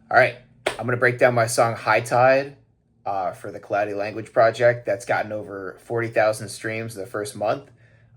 All right, I'm going to break down my song High Tide for the Cloudy Language Project. That's gotten over 40,000 streams in the first month.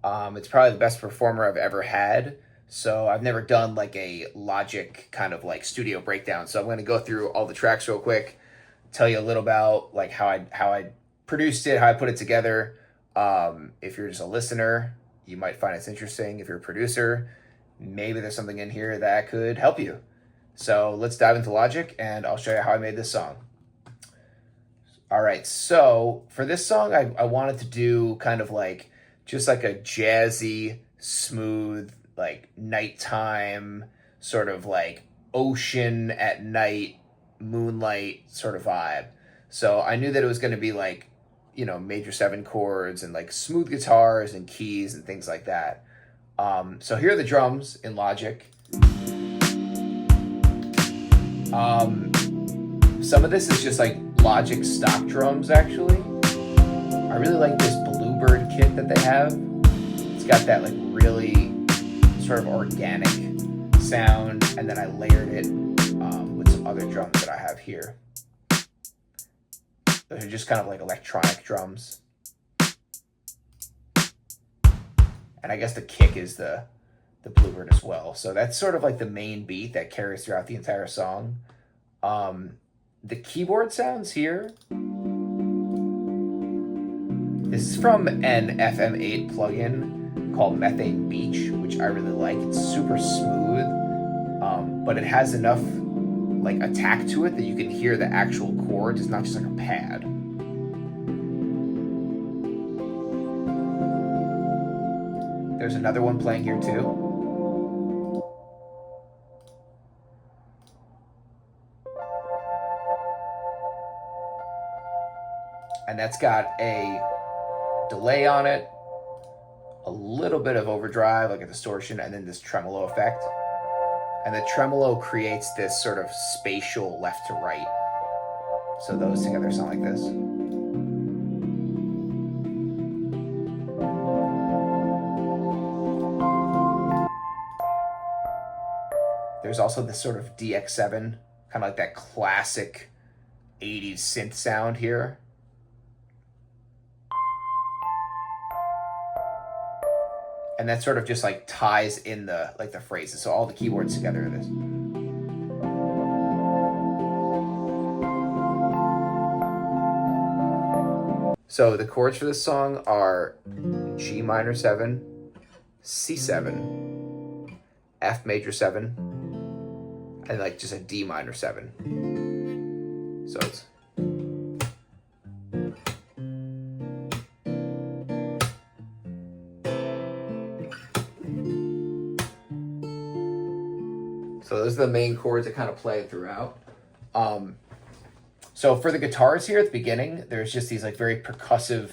It's probably the best performer I've ever had. So I've never done like a Logic kind of like studio breakdown. So I'm going to go through all the tracks real quick, tell you a little about like how I produced it, how I put it together. If you're just a listener, you might find it's interesting. If you're a producer, maybe there's something in here that could help you. So let's dive into Logic and I'll show you how I made this song. All right, so for this song, I wanted to do kind of like just like a jazzy, smooth, like nighttime, sort of like ocean at night, moonlight sort of vibe. So I knew that it was going to be like, major seven chords and like smooth guitars and keys and things like that. So here are the drums in Logic. Some of this is just like Logic stock drums, actually. I really like this Bluebird kit that they have. It's got that like really sort of organic sound, and then I layered it with some other drums that I have here. Those are just kind of like electronic drums. And I guess the kick is the Bluebird as well. So that's sort of like the main beat that carries throughout the entire song. The keyboard sounds here. This is from an FM8 plugin called Methane Beach, which I really like. It's super smooth, but it has enough like attack to it that you can hear the actual chords. It's not just like a pad. There's another one playing here too. And that's got a delay on it, a little bit of overdrive, like a distortion, and then this tremolo effect. And the tremolo creates this sort of spatial left to right. So those together sound like this. There's also this sort of DX7, kind of like that classic 80s synth sound here. And that sort of just like ties in the phrases. So all the keyboards together are this. So the chords for this song are G minor 7, C7, F major 7, and like just a D minor 7. So it's So those are the main chords that kind of play throughout. So for the guitars here at the beginning, there's just these like very percussive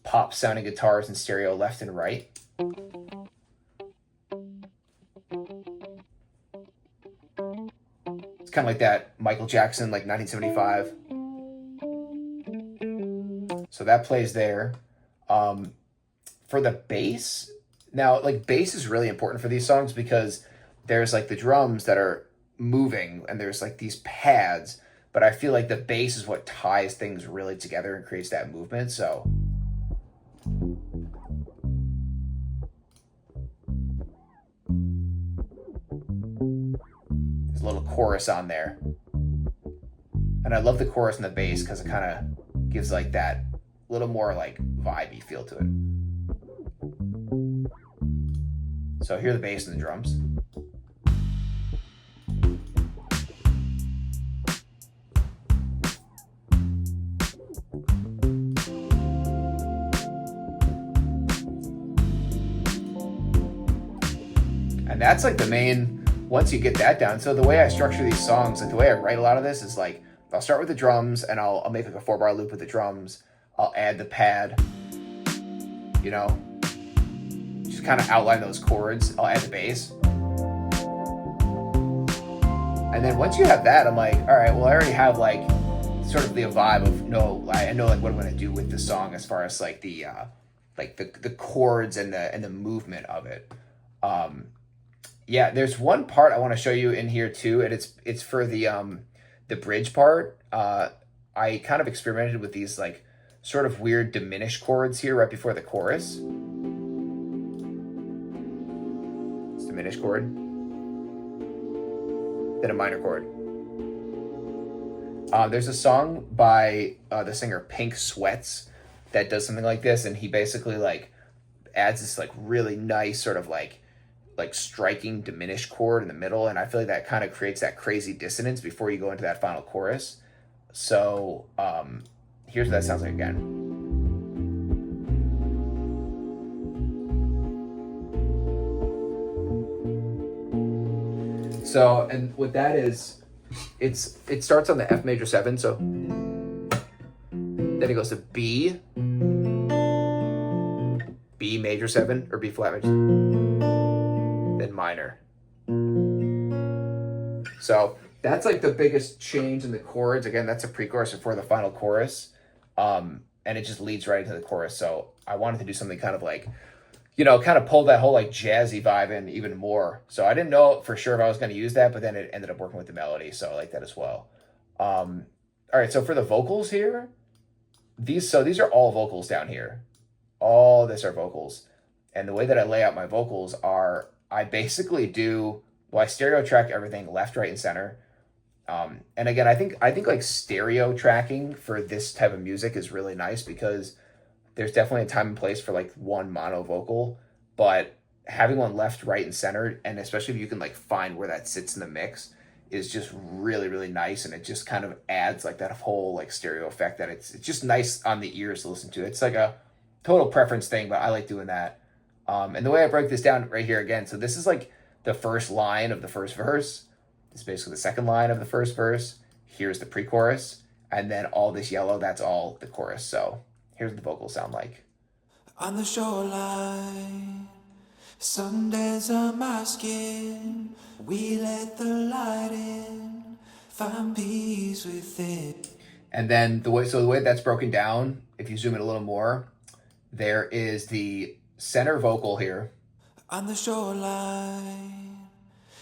pop sounding guitars in stereo left and right. It's kind of like that Michael Jackson, like 1975. So that plays there. For the bass, now like bass is really important for these songs because there's like the drums that are moving and there's like these pads, but I feel like the bass is what ties things really together and creates that movement. So there's a little chorus on there. And I love the chorus and the bass because it kind of gives like that little more like vibey feel to it. So here are the bass and the drums. And that's like the main, once you get that down. So the way I structure these songs, like the way I write a lot of this is like, I'll start with the drums and I'll make like a 4-bar loop with the drums. I'll add the pad, just kind of outline those chords. I'll add the bass. And then once you have that, I'm like, all right, well, I already have like sort of the vibe of I know like what I'm going to do with the song as far as like the chords and the movement of it. Yeah, there's one part I want to show you in here too, and it's for the the bridge part, I kind of experimented with these like sort of weird diminished chords here right before the chorus. It's a diminished chord, then a minor chord. There's a song by the singer Pink Sweats that does something like this, and he basically like adds this like really nice sort of like striking diminished chord in the middle, and I feel like that kind of creates that crazy dissonance before you go into that final chorus. So here's what that sounds like again. So, and what that is, it starts on the F major 7, so then it goes to B major 7, or B flat major, then minor. So that's like the biggest change in the chords. Again, that's a pre-chorus before the final chorus. And it just leads right into the chorus. So I wanted to do something kind of like, kind of pull that whole like jazzy vibe in even more. So I didn't know for sure if I was going to use that, but then it ended up working with the melody. So I like that as well. All right. So for the vocals here, these are all vocals down here. All this are vocals. And the way that I lay out my vocals are, I basically I stereo track everything left, right, and center. And again, I think like stereo tracking for this type of music is really nice because there's definitely a time and place for like one mono vocal, but having one left, right, and center, and especially if you can like find where that sits in the mix, is just really, really nice. And it just kind of adds like that whole like stereo effect that it's just nice on the ears to listen to. It's like a total preference thing, but I like doing that. And the way I break this down right here again, so this is like the first line of the first verse. This is basically the second line of the first verse. Here's the pre-chorus. And then all this yellow, that's all the chorus. So here's what the vocals sound like. On the shoreline, Sundance on my skin, we let the light in, find peace within. And then the way that's broken down, if you zoom in a little more, there is the center vocal here. On the shoreline,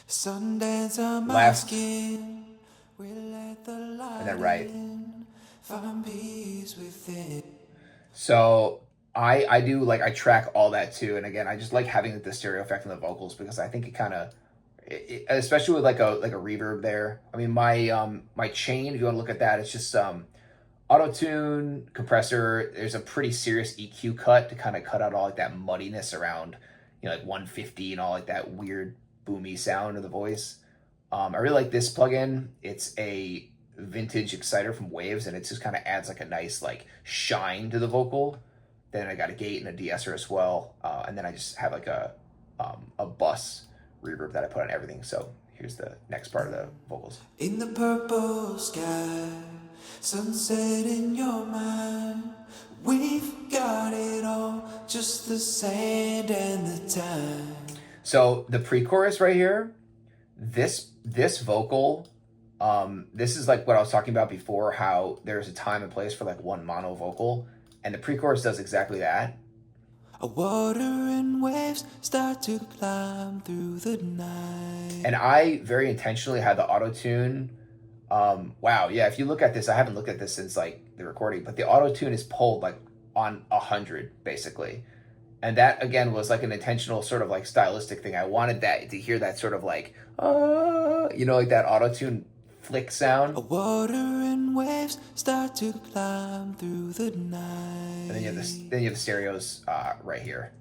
Sundance on my Left, skin, we let the light and then right. in, find peace within. So I do like, I track all that too. And again, I just like having the stereo effect on the vocals because I think it kind of, especially with like a reverb there. I mean, my chain, if you want to look at that, it's just auto-tune, compressor. There's a pretty serious EQ cut to kind of cut out all like that muddiness around, like 150 and all like that weird boomy sound of the voice. I really like this plugin. It's a vintage exciter from Waves, and it just kind of adds like a nice like shine to the vocal. Then I got a gate and a de-esser as well, and then I just have like a bus reverb that I put on everything. So here's the next part of the vocals. In the purple sky, sunset in your mind, we've got it all, just the sand and the time. So the pre-chorus right here, this vocal, this is like what I was talking about before, how there's a time and place for like one mono vocal, and the pre-chorus does exactly that. A water and waves start to climb through the night. And I very intentionally had the auto-tune. Wow, yeah, if you look at this, I haven't looked at this since like the recording, but the auto-tune is pulled like on 100 basically. And that again was like an intentional sort of like stylistic thing. I wanted that to hear that sort of like, like that auto-tune flick sound. A water and waves start to climb through the night. And then you have the stereos right here.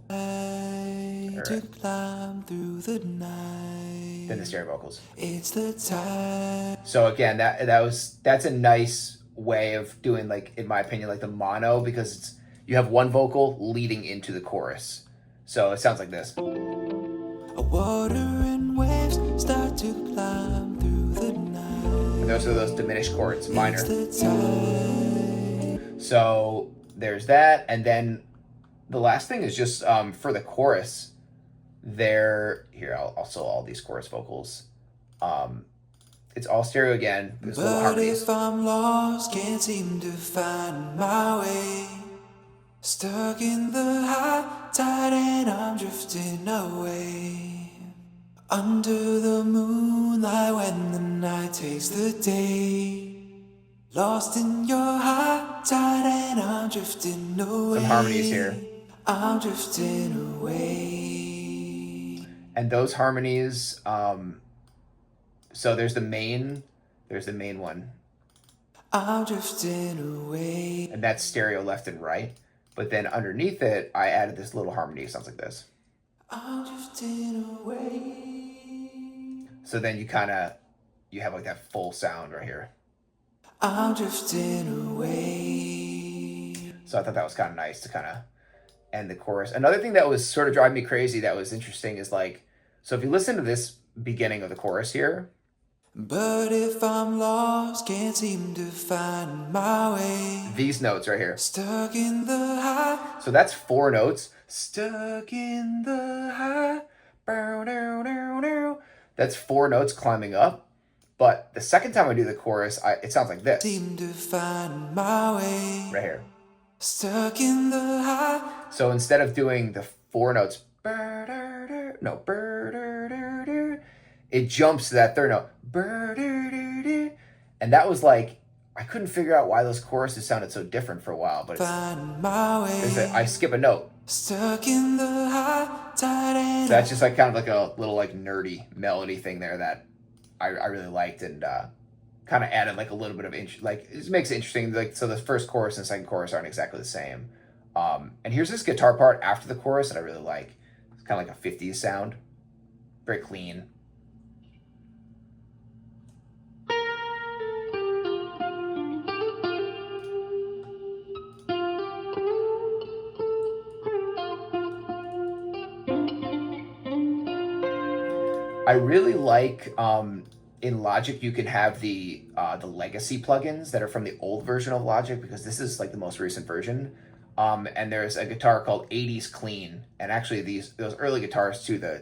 Right. To climb through the night. Then the stereo vocals. It's the time. So again, that's a nice way of doing, like, in my opinion, like the mono, because you have one vocal leading into the chorus. So it sounds like this. A water and waves start to climb through the night. And those are those diminished chords, minor. So there's that, and then the last thing is just for the chorus. I'll solo all these chorus vocals. It's all stereo again. There's little harmonies. If I'm lost, can't seem to find my way. Stuck in the high tide and I'm drifting away. Under the moonlight when the night takes the day. Lost in your high tide and I'm drifting away. Some harmonies here. I'm drifting away. And those harmonies, so there's the main one. I'm drifting away. And that's stereo left and right. But then underneath it, I added this little harmony. It sounds like this. I'm drifting away. So then you have like that full sound right here. I'm drifting away. So I thought that was kind of nice to kind of end the chorus. Another thing that was sort of driving me crazy that was interesting is like, so if you listen to this beginning of the chorus here. But if I'm lost, can't seem to find my way. These notes right here. Stuck in the high. So that's 4 notes. Stuck in the high. That's 4 notes climbing up. But the second time I do the chorus, it sounds like this. Seem to find my way. Right here. Stuck in the high. So instead of doing the 4 notes, it jumps to that third note. And that was like, I couldn't figure out why those choruses sounded so different for a while. But I skip a note. Stuck in the high tide. So that's just like kind of like a little like nerdy melody thing there that I really liked and kind of added like a little bit of like it makes it interesting. Like so, the first chorus and second chorus aren't exactly the same. And here's this guitar part after the chorus that I really like. It's kind of like a 50s sound, very clean. I really like in Logic you can have the legacy plugins that are from the old version of Logic because this is like the most recent version. And there's a guitar called 80s Clean, and actually those early guitars too, the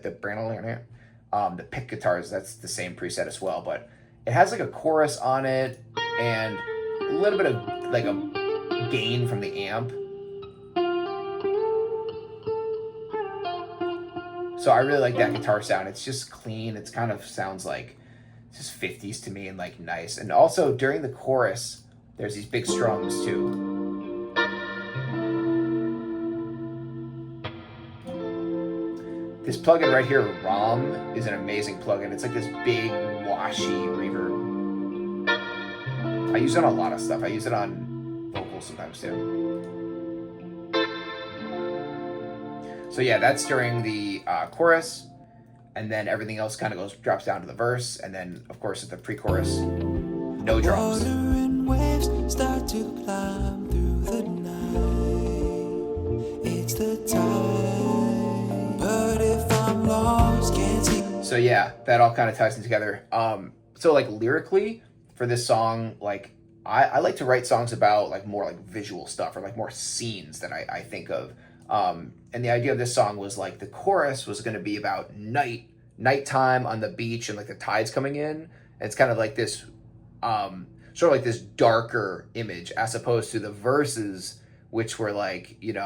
pick guitars, that's the same preset as well, but it has like a chorus on it and a little bit of like a gain from the amp. So I really like that guitar sound. It's just clean. It's kind of sounds like just 50s to me and like nice. And also during the chorus, there's these big strums too. This plugin right here, ROM, is an amazing plugin. It's like this big washy reverb. I use it on a lot of stuff. I use it on vocals sometimes too. So yeah, that's during the chorus, and then everything else kind of drops down to the verse, and then of course at the pre-chorus, no drums. Water and waves start to climb through the night. It's the time, but if I'm lost, can't see. So yeah, that all kind of ties in together. So like lyrically for this song, like I like to write songs about like more like visual stuff or like more scenes that I think of. And the idea of this song was like the chorus was going to be about nighttime on the beach and like the tides coming in. And it's kind of like this, sort of like this darker image as opposed to the verses, which were like, in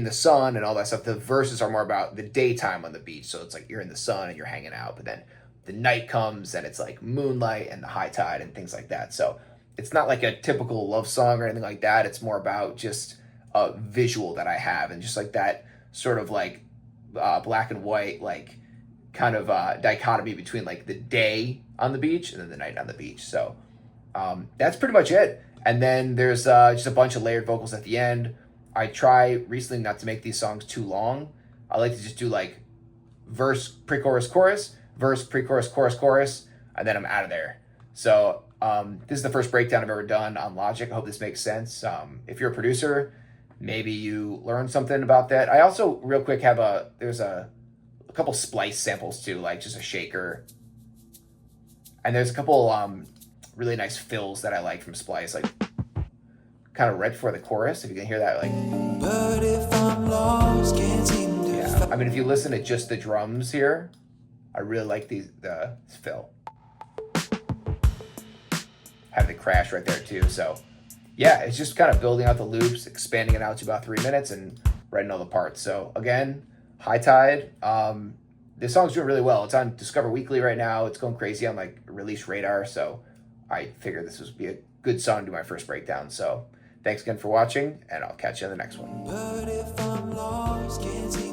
the sun and all that stuff. The verses are more about the daytime on the beach. So it's like you're in the sun and you're hanging out, but then the night comes and it's like moonlight and the high tide and things like that. So it's not like a typical love song or anything like that. It's more about just a visual that I have and just like that sort of like black and white, like kind of dichotomy between like the day on the beach and then the night on the beach. So that's pretty much it. And then there's just a bunch of layered vocals at the end. I try recently not to make these songs too long. I like to just do like verse, pre-chorus, chorus, verse, pre-chorus, chorus, chorus, and then I'm out of there. So this is the first breakdown I've ever done on Logic. I hope this makes sense. If you're a producer, maybe you learned something about that. I also, real quick, there's a couple splice samples too, like just a shaker. And there's a couple really nice fills that I like from Splice, like kind of right before the chorus, if you can hear that, like. But if I'm lost, can't seem to. Yeah, I mean, if you listen to just the drums here, I really like the fill. Have the crash right there too. So yeah, it's just kind of building out the loops, expanding it out to about 3 minutes and writing all the parts. So again, High Tide. This song's doing really well. It's on Discover Weekly right now. It's going crazy on like release radar. So I figured this would be a good song to do my first breakdown. So thanks again for watching, and I'll catch you in the next one. But if I'm lost, can't see